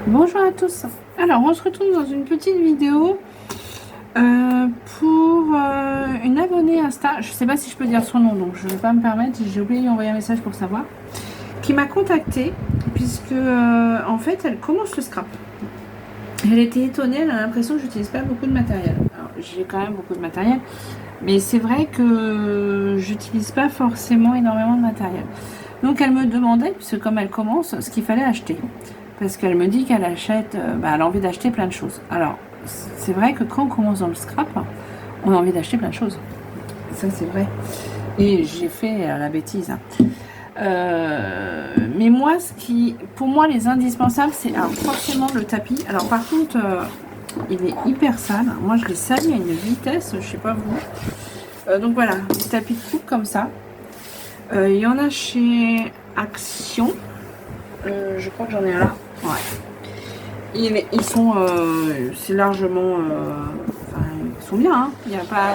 Bonjour à tous. Alors, on se retrouve dans une petite vidéo pour une abonnée Insta. Je ne sais pas si je peux dire son nom, donc je ne vais pas me permettre. J'ai oublié de lui envoyer un message pour savoir. Qui m'a contactée puisque en fait, elle commence le scrap. Elle était étonnée. Elle a l'impression que j'utilise pas beaucoup de matériel. Alors, j'ai quand même beaucoup de matériel, mais c'est vrai que j'utilise pas forcément énormément de matériel. Donc, elle me demandait, puisque comme elle commence, ce qu'il fallait acheter. Parce qu'elle me dit qu'elle achète, elle a envie d'acheter plein de choses. Alors, c'est vrai que quand on commence dans le scrap, on a envie d'acheter plein de choses. Ça, c'est vrai. Et j'ai fait la bêtise. Mais moi, pour moi, les indispensables, c'est forcément le tapis. Alors, par contre, il est hyper sale. Moi, je l'ai sali à une vitesse, je sais pas vous. Donc voilà, des tapis de coupe comme ça. Il y en a chez Action. Je crois que j'en ai un là. Ouais. Ils sont, c'est largement, ils sont bien, hein. Il n'y a pas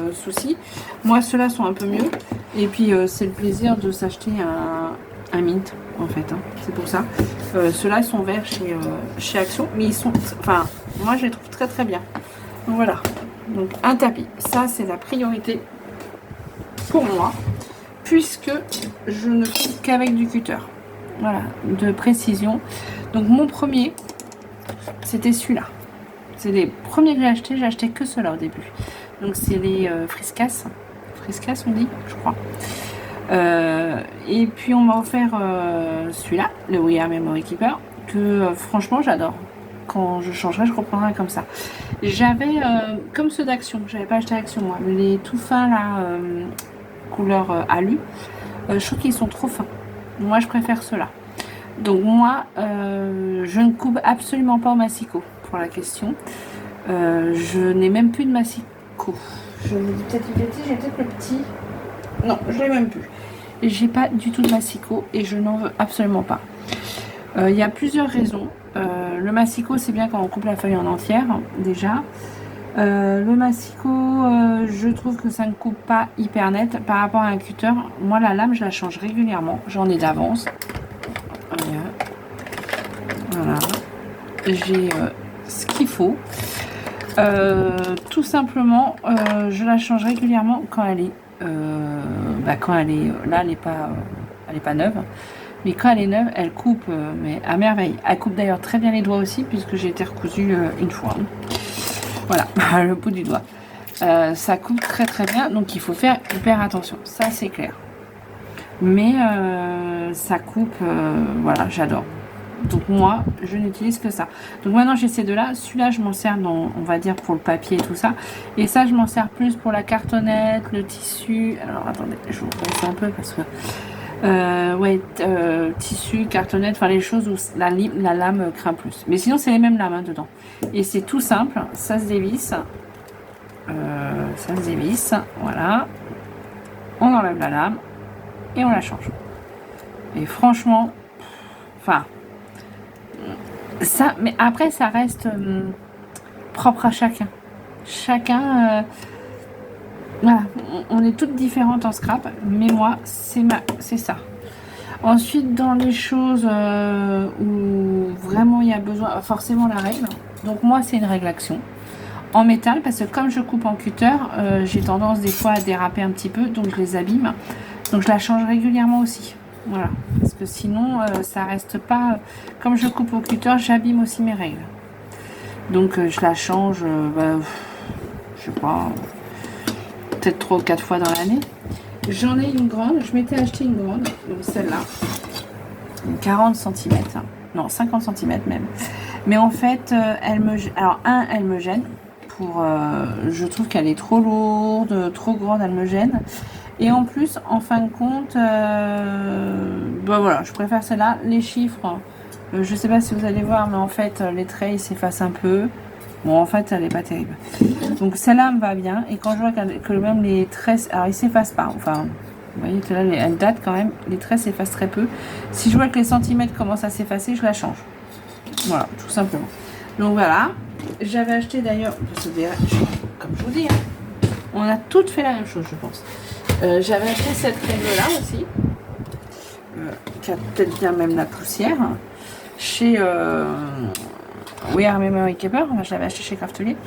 de souci. Moi, ceux-là sont un peu mieux. Et puis, c'est le plaisir de s'acheter un mint, en fait. Hein. C'est pour ça. Ceux-là, ils sont verts chez Action. Mais ils sont, moi, je les trouve très, très bien. Donc, voilà. Donc, un tapis. Ça, c'est la priorité pour moi. Puisque je ne coupe qu'avec du cutter. Voilà, de précision. Donc mon premier, c'était celui-là. C'est les premiers que j'ai acheté que ceux-là au début. Donc c'est les Friskas. Friskas on dit, je crois. Et puis on m'a offert celui-là, le We Are Memory Keeper, que franchement j'adore. Quand je changerai, je reprendrai comme ça. J'avais, comme ceux d'Action, j'avais pas acheté Action moi, mais les tout fins là, couleur alu, je trouve qu'ils sont trop fins. Moi, je préfère ceux-là. Donc moi, je ne coupe absolument pas au massicot pour la question. Je n'ai même plus de massicot. Je me dis peut-être une bêtise, j'ai peut-être le petit. Non, je l'ai même plus. J'ai pas du tout de massicot et je n'en veux absolument pas. Il y a plusieurs raisons. Le massicot, c'est bien quand on coupe la feuille en entière, déjà. Le massicot, je trouve que ça ne coupe pas hyper net par rapport à un cutter. Moi, la lame, je la change régulièrement. J'en ai d'avance. Voilà. J'ai ce qu'il faut. Tout simplement, je la change régulièrement quand elle est... quand elle est... Là, elle est pas neuve. Mais quand elle est neuve, elle coupe mais à merveille. Elle coupe d'ailleurs très bien les doigts aussi, puisque j'ai été recousue une fois. Voilà, le bout du doigt. Ça coupe très très bien, donc il faut faire hyper attention. Ça, c'est clair. Mais ça coupe, voilà, j'adore. Donc moi, je n'utilise que ça. Donc maintenant, j'ai ces deux-là. Celui-là, je m'en sers, on va dire, pour le papier et tout ça. Et ça, je m'en sers plus pour la cartonnette, le tissu. Alors, attendez, je vous passe un peu parce que... tissu, cartonnette, enfin les choses où la lame craint plus. Mais sinon, c'est les mêmes lames dedans. Et c'est tout simple. Ça se dévisse. Voilà. On enlève la lame et on la change. Et franchement, ça, mais après ça reste propre à chacun. Voilà, on est toutes différentes en scrap, mais moi c'est ça. Ensuite, dans les choses où vraiment il y a besoin, forcément la règle. Donc moi c'est une règle Action en métal, parce que comme je coupe en cutter, j'ai tendance des fois à déraper un petit peu, donc je les abîme. Donc je la change régulièrement aussi. Voilà, parce que sinon ça reste pas. Comme je coupe au cutter, j'abîme aussi mes règles. Donc je la change, je sais pas, peut-être 3 ou 4 fois dans l'année. J'en ai une grande, je m'étais acheté une grande, donc celle-là, 40 cm, non 50 cm même. Mais en fait, elle me gêne. Je trouve qu'elle est trop lourde, trop grande, elle me gêne. Et en plus, en fin de compte, voilà, je préfère celle-là. Les chiffres, je sais pas si vous allez voir, mais en fait, les traits s'effacent un peu. Bon, en fait, elle n'est pas terrible. Donc, celle-là me va bien. Et quand je vois que même les traits, alors ils s'effacent pas. Enfin, vous voyez que là, elle date quand même. Les traits s'effacent très peu. Si je vois que les centimètres commencent à s'effacer, je la change. Voilà, tout simplement. Donc, voilà. J'avais acheté d'ailleurs, comme je vous dis, hein, on a toutes fait la même chose, je pense. J'avais acheté cette règle là aussi, qui a peut-être bien même la poussière. chez We Are Memory Keeper. Je l'avais acheté chez Craftelier.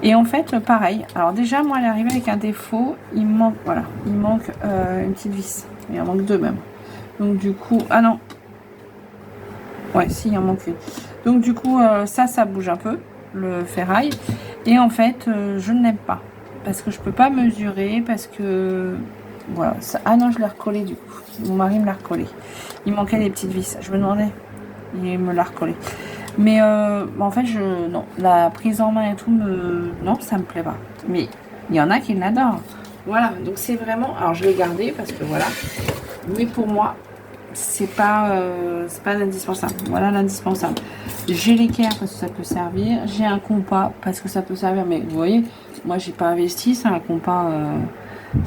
Et en fait, pareil. Alors déjà, moi, elle est arrivée avec un défaut. Il manque, voilà, il manque une petite vis. Il en manque deux même. Donc du coup, ah non. Ouais, si, il en manque une. Donc du coup, ça bouge un peu, le ferraille. Et en fait, je ne l'aime pas. Parce que je peux pas mesurer, parce que... Voilà. Ça... Ah non, je l'ai recollé du coup. Mon mari me l'a recollé. Il manquait des petites vis. Je me demandais. Il me l'a recollé. Mais en fait, non. La prise en main et tout, non, ça me plaît pas. Mais il y en a qui l'adorent. Voilà. Donc c'est vraiment... Alors je l'ai gardé parce que voilà. Mais pour moi, c'est pas l'indispensable. Voilà l'indispensable. J'ai l'équerre parce que ça peut servir. J'ai un compas parce que ça peut servir. Mais vous voyez, moi j'ai pas investi. C'est un compas,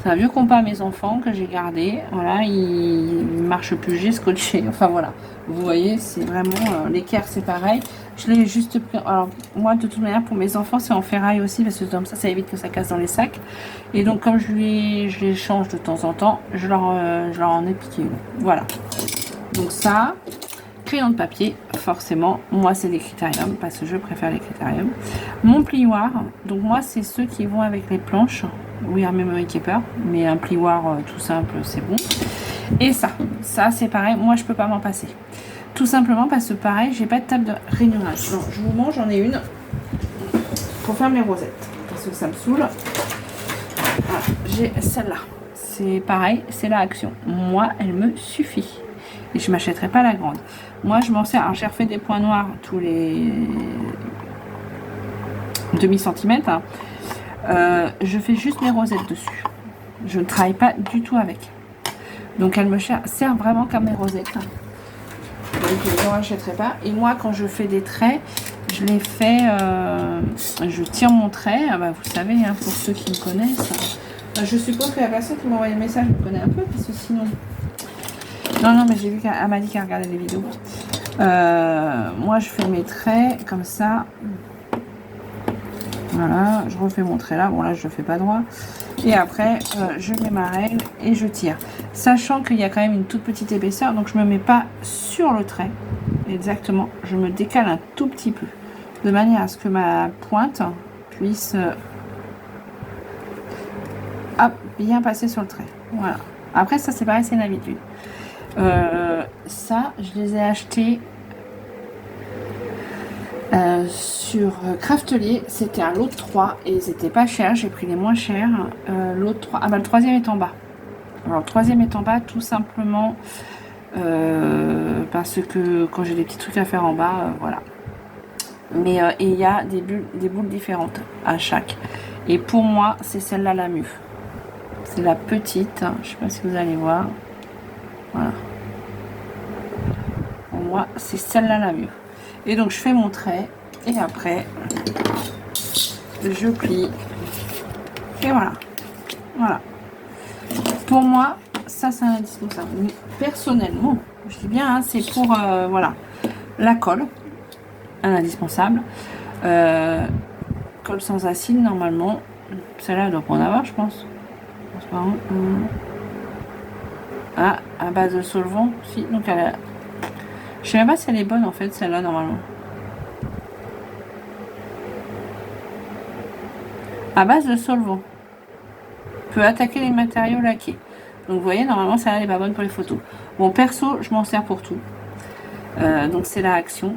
c'est un vieux compas à mes enfants que j'ai gardé. Voilà, il marche plus. J'ai scotché. Enfin voilà. Vous voyez, c'est vraiment l'équerre, c'est pareil. Je l'ai juste pris. Alors moi de toute manière pour mes enfants c'est en ferraille aussi parce que comme ça évite que ça casse dans les sacs. Et donc comme je les change de temps en temps, je leur en ai piqué une. Voilà. Donc ça, crayon de papier, forcément. Moi c'est les critériums parce que je préfère les critériums. Mon plioir, donc moi c'est ceux qui vont avec les planches. We Are Memory Keeper, mais un plioir tout simple c'est bon. Et ça c'est pareil. Moi je peux pas m'en passer. Tout simplement parce que pareil, j'ai pas de table de rainurage. Non, je vous montre, j'en ai une pour faire mes rosettes parce que ça me saoule. Voilà, j'ai celle-là. C'est pareil, c'est la Action. Moi, elle me suffit. Et je m'achèterai pas la grande. Moi, je m'en sers. Alors, j'ai refait des points noirs tous les demi-centimètres. Hein. Je fais juste mes rosettes dessus. Je ne travaille pas du tout avec. Donc, elle me sert vraiment comme mes rosettes. Donc je n'en rachèterai pas. Et moi quand je fais des traits, je les fais, je tire mon trait, bah, vous savez, hein, pour ceux qui me connaissent. Je suppose que la personne qui m'a envoyé le message me connaît un peu, parce que sinon... Non, mais j'ai vu qu'elle m'a dit qu'elle regardait les vidéos. Moi je fais mes traits comme ça. Voilà, je refais mon trait là. Bon là je ne fais pas droit. Et après je mets ma règle et je tire. Sachant qu'il y a quand même une toute petite épaisseur. Donc je ne me mets pas sur le trait. Exactement. Je me décale un tout petit peu. De manière à ce que ma pointe puisse hop, bien passer sur le trait. Voilà. Après ça c'est pareil, c'est une habitude. Ça je les ai achetés sur Craftelier, c'était un lot de 3 et c'était pas cher, j'ai pris les moins chers. Lot de 3, ah bah le troisième est en bas. Alors le troisième est en bas tout simplement parce que quand j'ai des petits trucs à faire en bas, voilà. Mais et il y a des boules différentes à chaque. Et pour moi, c'est celle-là la mieux. C'est la petite, je sais pas si vous allez voir. Voilà. Pour moi, c'est celle-là la mieux. Et donc je fais mon trait et après je plie et voilà. Pour moi ça c'est indispensable. Mais personnellement, je dis bien hein, c'est pour voilà, la colle, un indispensable. Colle sans acide normalement. Celle-là elle doit pas en avoir je pense. Ah, à base de solvant si, donc elle a... Je sais même pas si elle est bonne en fait celle-là normalement. À base de solvant. Peut attaquer les matériaux laqués. Donc vous voyez normalement celle-là n'est pas bonne pour les photos. Bon perso je m'en sers pour tout. Donc c'est la Action.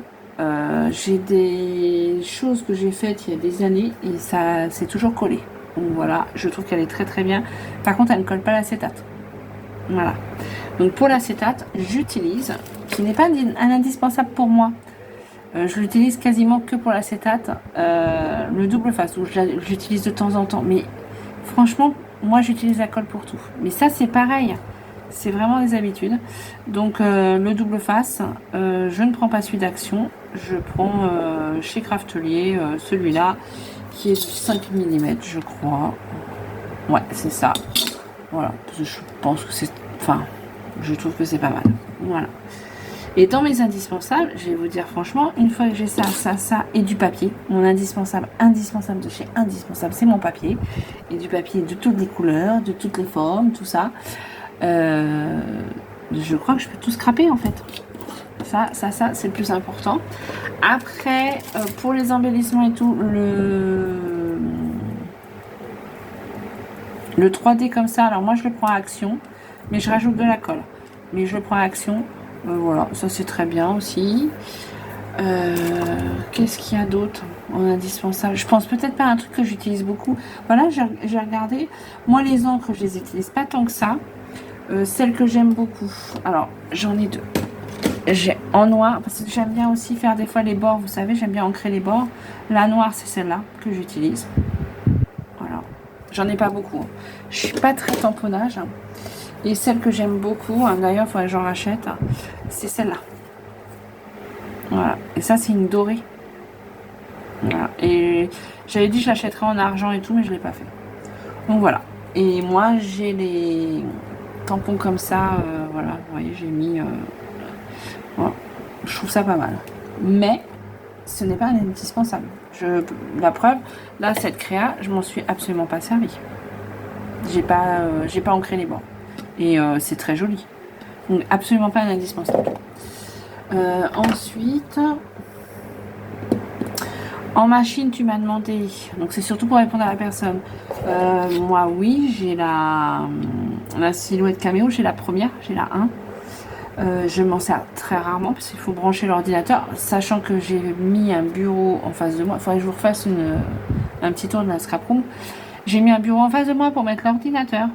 J'ai des choses que j'ai faites il y a des années et ça c'est toujours collé. Donc voilà, je trouve qu'elle est très très bien. Par contre elle ne colle pas l'acétate. Voilà. Donc pour l'acétate j'utilise, qui n'est pas un indispensable pour moi. Je l'utilise quasiment que pour l'acétate, le double face, où j'utilise de temps en temps. Mais franchement, moi j'utilise la colle pour tout. Mais ça c'est pareil, c'est vraiment des habitudes. Donc le double face, je ne prends pas celui d'Action, je prends chez Craftelier celui-là, qui est du 5 mm je crois. Ouais, c'est ça. Voilà, parce que je pense que c'est... Enfin, je trouve que c'est pas mal. Voilà. Et dans mes indispensables, je vais vous dire franchement, une fois que j'ai ça et du papier, mon indispensable de chez Indispensable, c'est mon papier. Et du papier de toutes les couleurs, de toutes les formes, tout ça. Je crois que je peux tout scraper en fait. ça, c'est le plus important. Après, pour les embellissements et tout, le 3D comme ça, alors moi je le prends à Action, mais je rajoute de la colle. Mais je le prends à Action, voilà, ça c'est très bien aussi. Qu'est-ce qu'il y a d'autre en indispensable? Je pense peut-être pas à un truc que j'utilise beaucoup. Voilà, j'ai regardé. Moi, les encres, je les utilise pas tant que ça. Celles que j'aime beaucoup. Alors, j'en ai deux. J'ai en noir, parce que j'aime bien aussi faire des fois les bords. Vous savez, j'aime bien ancrer les bords. La noire, c'est celle-là que j'utilise. Voilà. J'en ai pas beaucoup. Je suis pas très tamponnage. Et celle que j'aime beaucoup, d'ailleurs, il faudrait que j'en rachète, c'est celle-là. Voilà, et ça c'est une dorée. Voilà. Et j'avais dit que je l'achèterais en argent et tout, mais je l'ai pas fait. Donc voilà. Et moi j'ai les tampons comme ça, voilà, vous voyez, j'ai mis. Voilà. Je trouve ça pas mal. Mais ce n'est pas indispensable. La preuve, là cette créa, je m'en suis absolument pas servi. J'ai pas ancré les bords. Et c'est très joli. Donc absolument pas un indispensable. Ensuite, en machine, tu m'as demandé, donc c'est surtout pour répondre à la personne. Moi, oui, j'ai la silhouette caméo, j'ai la première, j'ai la 1. Je m'en sers très rarement parce qu'il faut brancher l'ordinateur, sachant que j'ai mis un bureau en face de moi. Il faudrait que je vous refasse un petit tour de la scrap room. J'ai mis un bureau en face de moi pour mettre l'ordinateur,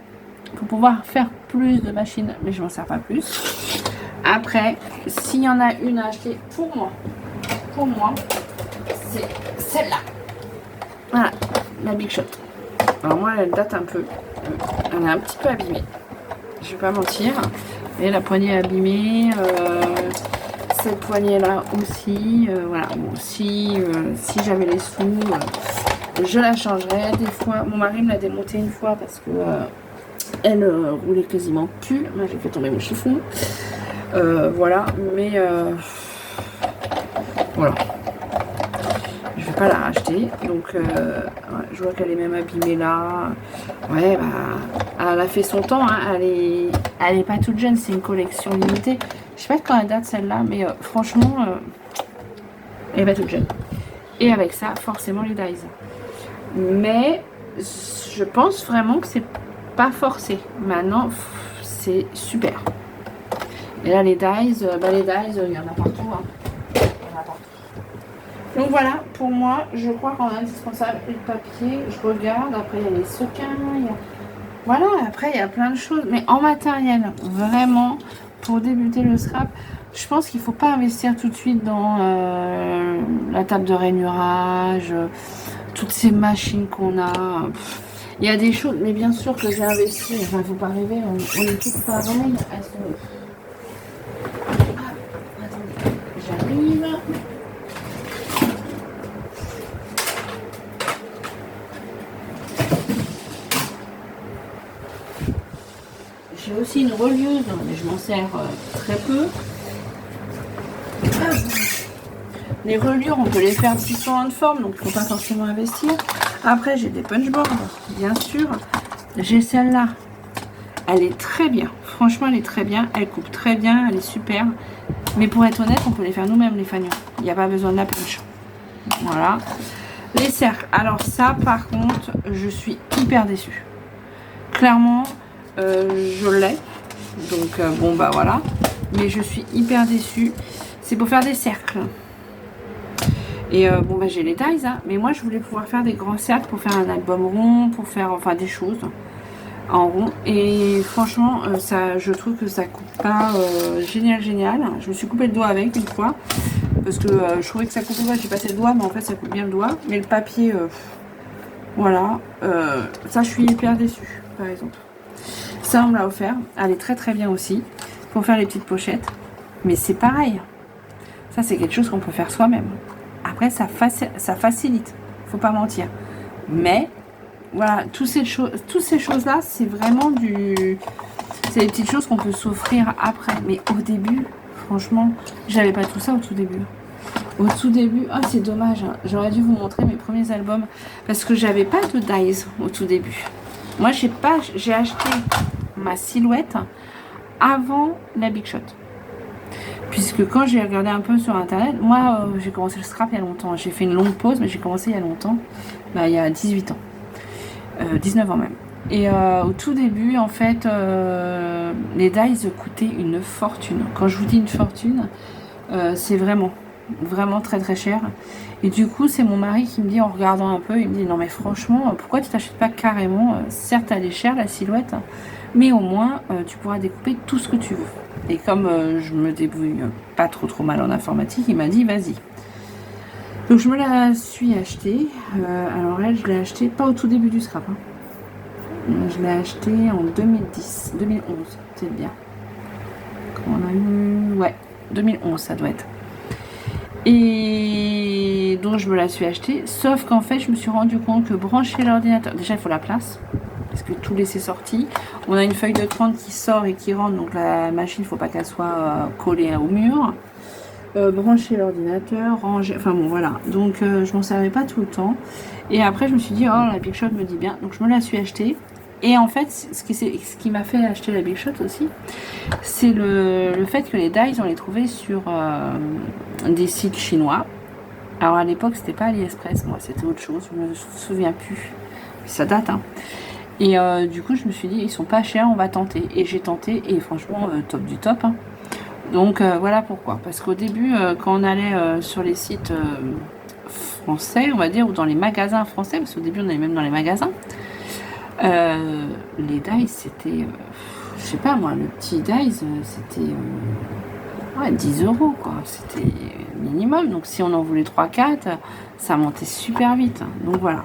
pour pouvoir faire plus de machines, mais je m'en sers pas plus. Après, s'il y en a une à acheter pour moi, c'est celle-là. Voilà, la Big Shot. Alors moi, elle date un peu. Elle est un petit peu abîmée. Je vais pas mentir. Et la poignée est abîmée. Cette poignée-là aussi. Voilà. Bon, si j'avais les sous, je la changerais. Des fois, mon mari me l'a démontée une fois parce que elle roulait quasiment plus. Moi, j'ai fait tomber mon chiffon. Voilà, mais voilà, je vais pas la racheter, donc ouais, je vois qu'elle est même abîmée là. Ouais, bah elle a fait son temps, hein. Elle est pas toute jeune, c'est une collection limitée. Je sais pas de quand elle date celle-là, mais franchement elle est pas toute jeune. Et avec ça, forcément les dies. Mais je pense vraiment que c'est pas forcé. Maintenant, c'est super. Et là, les dies, il y en a partout. Hein. Il y en a partout. Donc voilà, pour moi, je crois qu'en indispensable, le papier, je regarde. Après, il y a les sequins. Voilà, après, il y a plein de choses. Mais en matériel, vraiment, pour débuter le scrap, je pense qu'il ne faut pas investir tout de suite dans la table de rainurage, toutes ces machines qu'on a. Il y a des choses, mais bien sûr que j'ai investi. Enfin, il ne faut pas rêver, on est toutes pareilles. J'arrive. J'ai aussi une relieuse, mais je m'en sers très peu. Les reliures, on peut les faire différentes formes, donc il ne faut pas forcément investir. Après, j'ai des punchboards, bien sûr. J'ai celle-là. Elle est très bien. Franchement, elle est très bien. Elle coupe très bien. Elle est super. Mais pour être honnête, on peut les faire nous-mêmes, les fanions. Il n'y a pas besoin de la punch. Voilà. Les cercles. Alors ça, par contre, je suis hyper déçue. Clairement, je l'ai. Donc, bon, bah voilà. Mais je suis hyper déçue. C'est pour faire des cercles. Et bon, bah j'ai les tailles, hein. Mais moi, je voulais pouvoir faire des grands cercles pour faire un album rond, pour faire, enfin, des choses en rond. Et franchement, ça, je trouve que ça coupe pas génial. Je me suis coupé le doigt avec une fois. Parce que je trouvais que ça coupait pas, j'ai passé le doigt, mais en fait, ça coupe bien le doigt. Mais le papier, voilà. Ça, je suis hyper déçue, par exemple. Ça, on me l'a offert. Elle est très très bien aussi. Pour faire les petites pochettes. Mais c'est pareil. Ça, c'est quelque chose qu'on peut faire soi-même. Après, ça facilite. Faut pas mentir. Mais, voilà, toutes ces choses-là, c'est vraiment c'est des petites choses qu'on peut s'offrir après. Mais au début, franchement, j'avais pas tout ça au tout début. Au tout début, ah, c'est dommage. Hein. J'aurais dû vous montrer mes premiers albums. Parce que j'avais pas de dies au tout début. Moi, j'ai acheté ma silhouette avant la Big Shot. Puisque quand j'ai regardé un peu sur internet, moi j'ai commencé le scrap il y a longtemps. J'ai fait une longue pause, mais j'ai commencé il y a longtemps. Bah, il y a 18 ans. 19 ans même. Et au tout début, en fait, les dies coûtaient une fortune. Quand je vous dis une fortune, c'est vraiment, vraiment très très cher. Et du coup, c'est mon mari qui me dit, en regardant un peu, il me dit, non mais franchement, pourquoi tu t'achètes pas carrément, certes elle est chère la silhouette, mais au moins tu pourras découper tout ce que tu veux. Et comme je me débrouille pas trop mal en informatique, il m'a dit, vas-y. Donc je me la suis achetée. Alors elle, je l'ai achetée pas au tout début du scrap. Hein. Je l'ai achetée en 2010, 2011, c'est bien. Quand on a eu... Ouais, 2011 ça doit être. Et donc je me la suis achetée. Sauf qu'en fait, je me suis rendu compte que brancher l'ordinateur... Déjà, il faut la place. Parce que tout laisser sorti. On a une feuille de 30 qui sort et qui rentre. Donc la machine, il ne faut pas qu'elle soit collée au mur. Brancher l'ordinateur, ranger, enfin bon voilà, donc je m'en servais pas tout le temps, et après je me suis dit oh la Big Shot me dit bien, donc je me la suis achetée. Et en fait ce qui m'a fait acheter la Big Shot aussi, c'est le fait que les dies on les trouvait sur des sites chinois. Alors à l'époque c'était pas AliExpress, moi c'était autre chose, je me souviens plus, ça date hein. Et du coup je me suis dit ils sont pas chers, on va tenter, et j'ai tenté, et franchement top du top hein. Donc voilà pourquoi. Parce qu'au début, quand on allait sur les sites français, on va dire, ou dans les magasins français, parce qu'au début on allait même dans les magasins, les dies c'était, je sais pas moi, le petit dies c'était ouais, 10 € quoi. C'était minimum. Donc si on en voulait 3-4, ça montait super vite. Donc voilà.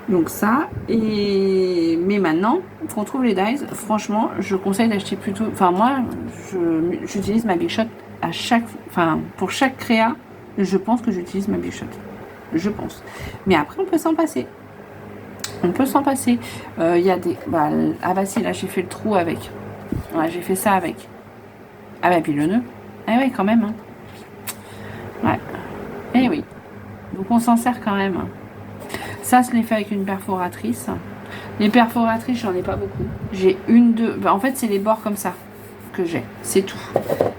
Donc ça, mais maintenant qu'on trouve les dies, franchement, je conseille d'acheter plutôt. Enfin moi, j'utilise ma Big Shot à pour chaque créa. Je pense que j'utilise ma Big Shot. Je pense. Mais après, on peut s'en passer. On peut s'en passer. Il y a des. Ah bah si, là j'ai fait le trou avec. Ouais, j'ai fait ça avec. Ah bah puis le nœud. Ah ouais, quand même. Hein. Ouais. Eh oui. Donc on s'en sert quand même. Ça, je l'ai fait avec une perforatrice. Les perforatrices, j'en ai pas beaucoup. J'ai une, deux... en fait, c'est les bords comme ça que j'ai. C'est tout.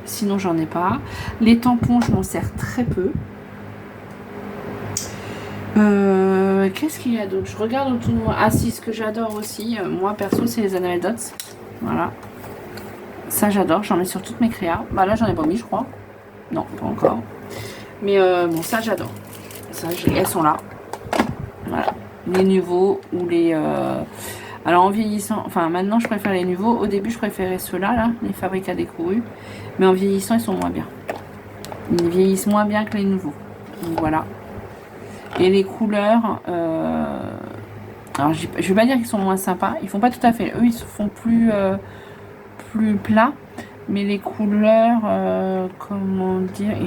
Sinon, j'en ai pas. Les tampons, je m'en sers très peu. Qu'est-ce qu'il y a d'autre? Je regarde autour de moi. Ah si, ce que j'adore aussi, moi, perso, c'est les anecdotes. Voilà. Ça, j'adore. J'en mets sur toutes mes créas. Bah là, j'en ai pas mis, je crois. Non, pas encore. Mais bon, ça, j'adore. Ça, elles sont là. Voilà, les nouveaux ou les... Alors en vieillissant, enfin maintenant je préfère les nouveaux. Au début je préférais ceux-là, là, les fabriques à découvert. Mais en vieillissant ils sont moins bien. Ils vieillissent moins bien que les nouveaux. Donc voilà. Et les couleurs... Alors je vais pas dire qu'ils sont moins sympas. Ils font pas tout à fait. Eux ils se font plus plats. Mais les couleurs... comment dire...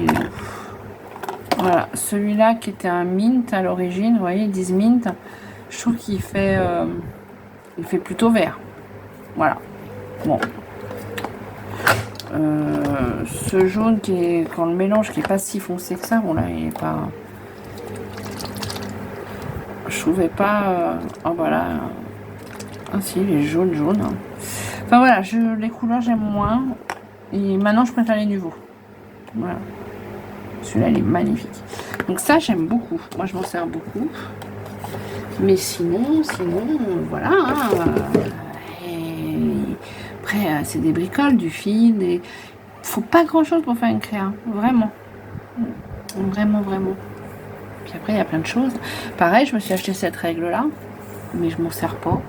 Voilà, celui-là qui était un mint à l'origine, vous voyez, ils disent mint. Je trouve qu'il fait, il fait plutôt vert. Voilà. Bon. Ce jaune qui est, quand le mélange qui est pas si foncé que ça, bon là, il est pas. Je trouvais pas. Oh voilà. Ah si, il est jaune. Enfin voilà, les couleurs j'aime moins. Et maintenant je préfère les nouveaux. Voilà. Celui-là, il est magnifique. Donc ça, j'aime beaucoup. Moi, je m'en sers beaucoup. Mais sinon, voilà. Hein, après, c'est des bricoles, du fil. Il faut pas grand-chose pour faire une créa. Vraiment. Vraiment. Puis après, il y a plein de choses. Pareil, je me suis acheté cette règle-là. Mais je m'en sers pas.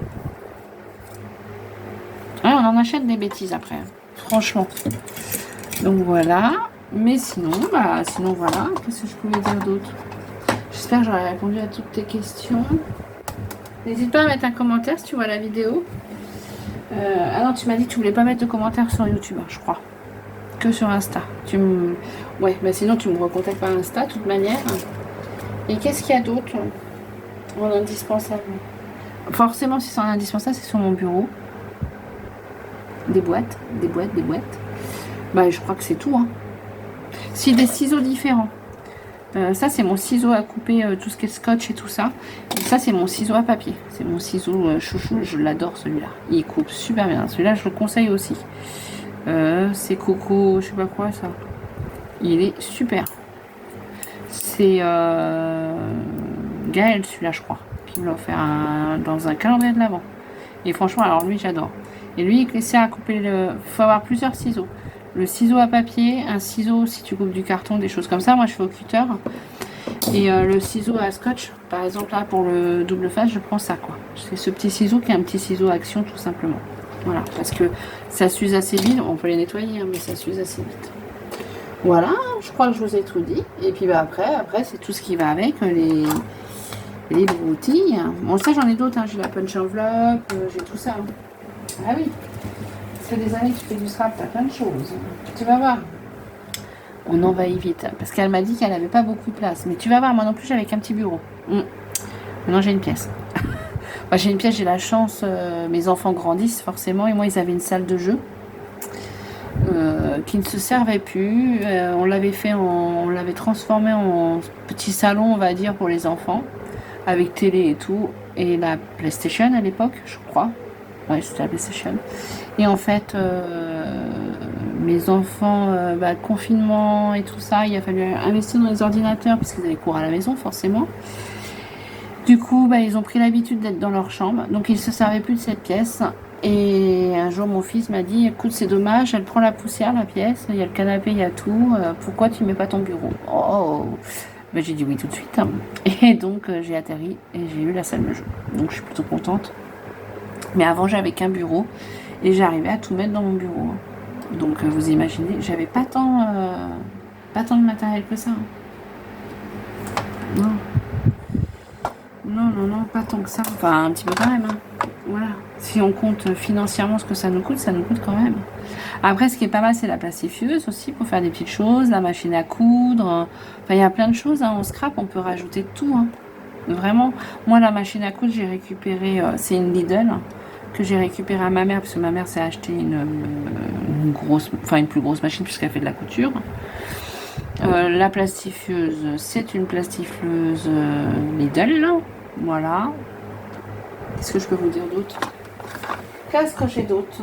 Ouais, on en achète des bêtises après. Franchement. Donc voilà. Mais sinon, voilà. Qu'est-ce que je pouvais dire d'autre? J'espère que j'aurai répondu à toutes tes questions. N'hésite pas à mettre un commentaire si tu vois la vidéo. Ah non, tu m'as dit que tu voulais pas mettre de commentaires sur YouTube, je crois. Que sur Insta. Ouais, bah sinon tu me recontactes par Insta, de toute manière. Et qu'est-ce qu'il y a d'autre en indispensable? Forcément, si c'est en indispensable, c'est sur mon bureau. Des boîtes. Bah, je crois que c'est tout, hein. Si, des ciseaux différents. Ça, c'est mon ciseau à couper tout ce qui est scotch et tout ça. Et ça, c'est mon ciseau à papier. C'est mon ciseau chouchou. Je l'adore, celui-là. Il coupe super bien. Celui-là, je le conseille aussi. C'est Coco, je sais pas quoi ça. Il est super. C'est Gaël celui-là, je crois, qui me l'a offert dans un calendrier de l'Avent. Et franchement, alors lui, j'adore. Et lui, il sert à couper le... faut avoir plusieurs ciseaux. Le ciseau à papier, un ciseau si tu coupes du carton, des choses comme ça. Moi, je fais au cutter. Et le ciseau à scotch, par exemple, là, pour le double face, je prends ça, quoi. C'est ce petit ciseau qui est un petit ciseau action, tout simplement. Voilà, parce que ça s'use assez vite. On peut les nettoyer, hein, mais ça s'use assez vite. Voilà, je crois que je vous ai tout dit. Et puis, bah, après c'est tout ce qui va avec, les broutilles. Bon, ça, j'en ai d'autres, hein. J'ai la punch enveloppe, j'ai tout ça. Hein. Ah oui, ça fait des années que tu fais du scrap, t'as plein de choses. Tu vas voir. On envahit vite. Parce qu'elle m'a dit qu'elle n'avait pas beaucoup de place. Mais tu vas voir, moi non plus, j'avais qu'un petit bureau. Maintenant, j'ai une pièce. Enfin, j'ai une pièce, j'ai la chance. Mes enfants grandissent forcément. Et moi, ils avaient une salle de jeu qui ne se servait plus. On l'avait transformé en petit salon, on va dire, pour les enfants. Avec télé et tout. Et la PlayStation à l'époque, je crois. Ouais, c'était la PlayStation. Et en fait, mes enfants, confinement et tout ça, il a fallu investir dans les ordinateurs puisqu'ils avaient cours à la maison, forcément. Du coup, ils ont pris l'habitude d'être dans leur chambre. Donc, ils ne se servaient plus de cette pièce. Et un jour, mon fils m'a dit, écoute, c'est dommage, elle prend la poussière, la pièce. Il y a le canapé, il y a tout. Pourquoi tu ne mets pas ton bureau? Oh, j'ai dit oui tout de suite. Et donc, j'ai atterri et j'ai eu la salle de jeu. Donc, je suis plutôt contente. Mais avant, j'avais qu'un bureau et j'arrivais à tout mettre dans mon bureau. Donc, vous imaginez, j'avais pas tant de matériel que ça. Non. Non, pas tant que ça. Enfin, un petit peu quand même. Hein. Voilà. Si on compte financièrement ce que ça nous coûte quand même. Après, ce qui est pas mal, c'est la plastifieuse aussi pour faire des petites choses, la machine à coudre. Enfin, il y a plein de choses. Hein. En scrap, on peut rajouter tout. Hein. Vraiment. Moi, la machine à coudre, j'ai récupéré, c'est une Lidl que j'ai récupéré à ma mère parce que ma mère s'est acheté une plus grosse machine puisqu'elle fait de la couture. La plastifieuse, c'est une plastifieuse Lidl. Voilà. Qu'est-ce que je peux vous dire d'autre? Qu'est-ce que j'ai d'autre?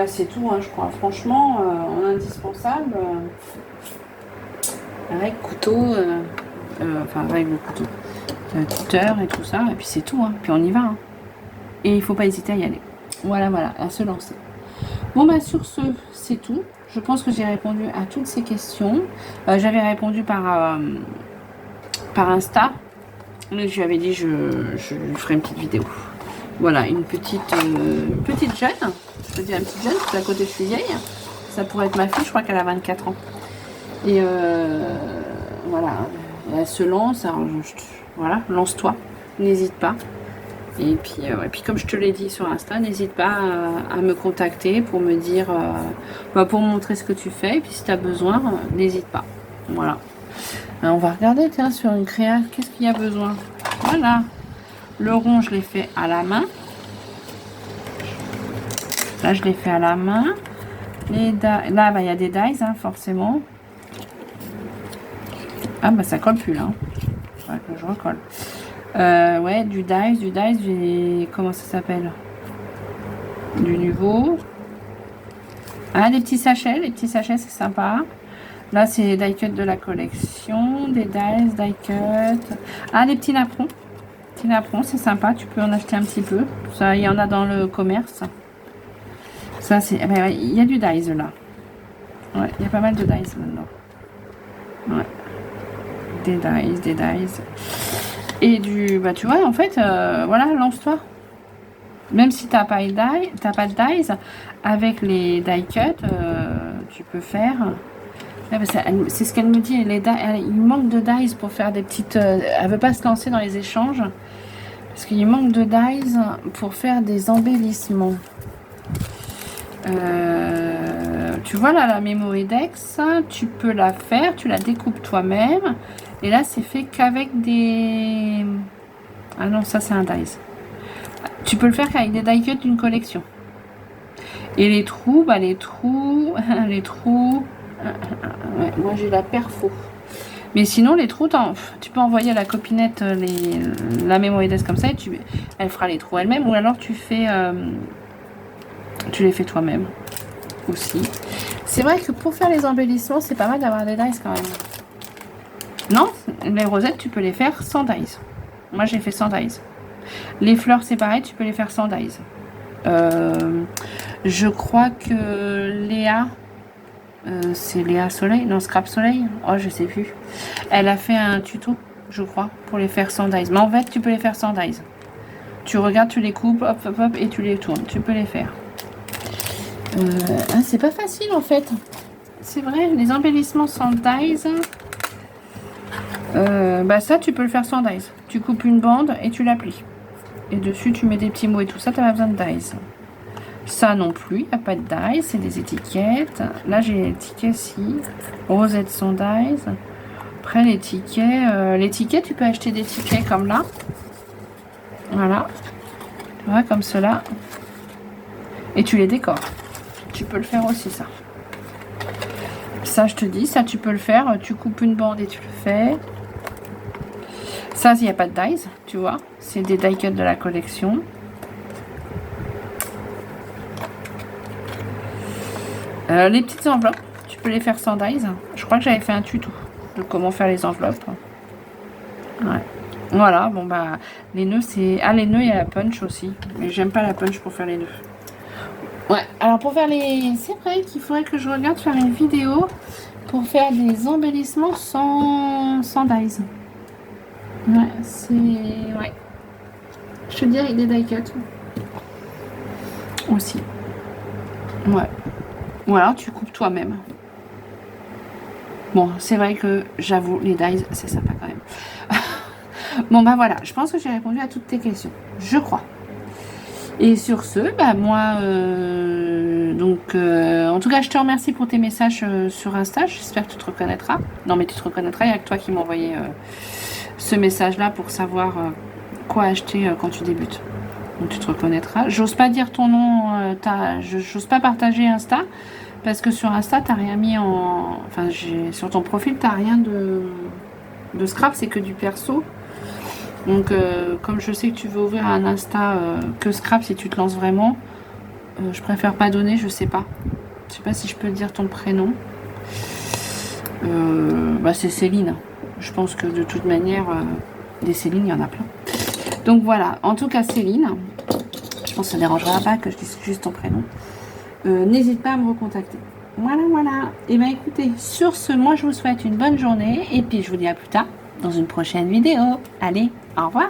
C'est tout, hein, je crois. Franchement, en indispensable, avec couteau, avec le couteau, cutter et tout ça, et puis c'est tout. Hein. Puis on y va. Hein. Et il faut pas hésiter à y aller. Voilà, à se lancer. Bon, sur ce, c'est tout. Je pense que j'ai répondu à toutes ces questions. J'avais répondu par Insta. Mais je lui avais dit je lui ferai une petite vidéo. Voilà, une petite jeune. Je peux dire une petite jeune, parce qu'à côté je suis vieille. Ça pourrait être ma fille, je crois qu'elle a 24 ans. Et voilà, elle se lance. Alors, voilà, lance-toi. N'hésite pas. Et puis comme je te l'ai dit sur Insta, n'hésite pas à me contacter pour me dire, pour me montrer ce que tu fais. Et puis si tu as besoin, n'hésite pas. Voilà. Alors, on va regarder, tiens, sur une créa, qu'est-ce qu'il y a besoin? Voilà. Le rond, je l'ai fait à la main. Là, je l'ai fait à la main. Là, il y a des dies, hein, forcément. Ah, ça colle plus, là. Il faudrait que je recolle. Ouais, du dice, comment ça s'appelle? Du nouveau. Ah, des petits sachets. Les petits sachets, c'est sympa. Là, c'est les die cut de la collection. Des dice, die cut. Ah, les petits napperons. Petits napperons, c'est sympa. Tu peux en acheter un petit peu. Ça, il y en a dans le commerce. Ça, c'est... il y a du dice, là. Ouais, il y a pas mal de dice, maintenant. Ouais. Des dice. Et tu vois, en fait, voilà, lance-toi. Même si t'as pas de dies, avec les die cut, tu peux faire. C'est ce qu'elle me dit. Il manque de dies pour faire des petites. Elle veut pas se lancer dans les échanges parce qu'il manque de dies pour faire des embellissements. Tu vois là, la Memory Dex, tu peux la faire, tu la découpes toi-même. Et là, c'est fait qu'avec des... Ah non, ça c'est un dies. Tu peux le faire qu'avec des die cut d'une collection. Et les trous, les trous... Ouais, moi j'ai la perfo. Mais sinon, les trous, tu peux envoyer à la copinette la Memory Desk comme ça et elle fera les trous elle-même. Ou alors tu les fais toi-même aussi. C'est vrai que pour faire les embellissements, c'est pas mal d'avoir des dies quand même. Non, les rosettes, tu peux les faire sans dies. Moi, j'ai fait sans dies. Les fleurs, c'est pareil, tu peux les faire sans dies. Je crois que Léa, c'est Léa Soleil, non, Scrap Soleil, oh, je sais plus. Elle a fait un tuto, je crois, pour les faire sans dies. Mais en fait, tu peux les faire sans dies. Tu regardes, tu les coupes, hop, hop, hop, et tu les tournes. Tu peux les faire. C'est pas facile, en fait. C'est vrai, les embellissements sans dies... bah ça, tu peux le faire sans dies. Tu coupes une bande et tu la plies. Et dessus, tu mets des petits mots et tout ça, tu n'as pas besoin de dies. Ça non plus, il n'y a pas de dies, c'est des étiquettes. Là, j'ai l'étiquette ici. Rosette sans dies. Après, les tickets, tu peux acheter des tickets comme là. Voilà. Tu vois, comme cela. Et tu les décores. Tu peux le faire aussi, ça. Ça, je te dis, ça, tu peux le faire. Tu coupes une bande et tu le fais. Ça, il n'y a pas de dies, tu vois. C'est des die cuts de la collection. Les petites enveloppes, tu peux les faire sans dies. Je crois que j'avais fait un tuto de comment faire les enveloppes. Ouais. Voilà, bon bah, les nœuds, c'est... Ah, les nœuds, il y a la punch aussi. Mais j'aime pas la punch pour faire les nœuds. Ouais, alors pour faire les... C'est vrai qu'il faudrait que je regarde faire une vidéo pour faire des embellissements sans dies. Ouais, c'est... Ouais. Je te dirais des die cuts. Aussi. Ouais. Ou alors tu coupes toi-même. Bon, c'est vrai que j'avoue, les dies, c'est sympa quand même. Bon, bah voilà, je pense que j'ai répondu à toutes tes questions. Je crois. Et sur ce, bah moi, en tout cas, je te remercie pour tes messages sur Insta. J'espère que tu te reconnaîtras. Non, mais tu te reconnaîtras, il n'y a que toi qui m'as envoyé ce message-là pour savoir quoi acheter quand tu débutes. Donc tu te reconnaîtras. J'ose pas dire ton nom, j'ose pas partager Insta, parce que sur Insta, t'as rien mis en... Enfin, sur ton profil, t'as rien de scrap, c'est que du perso. Donc, comme je sais que tu veux ouvrir un Insta que scrap si tu te lances vraiment, je préfère pas donner, je sais pas. Je sais pas si je peux dire ton prénom. Bah, c'est Céline. Je pense que de toute manière, des Céline, il y en a plein. Donc voilà, en tout cas Céline, je pense que ça ne dérangera pas que je dise juste ton prénom. N'hésite pas à me recontacter. Voilà, voilà. Et bien écoutez, sur ce, moi je vous souhaite une bonne journée et puis je vous dis à plus tard dans une prochaine vidéo. Allez, au revoir.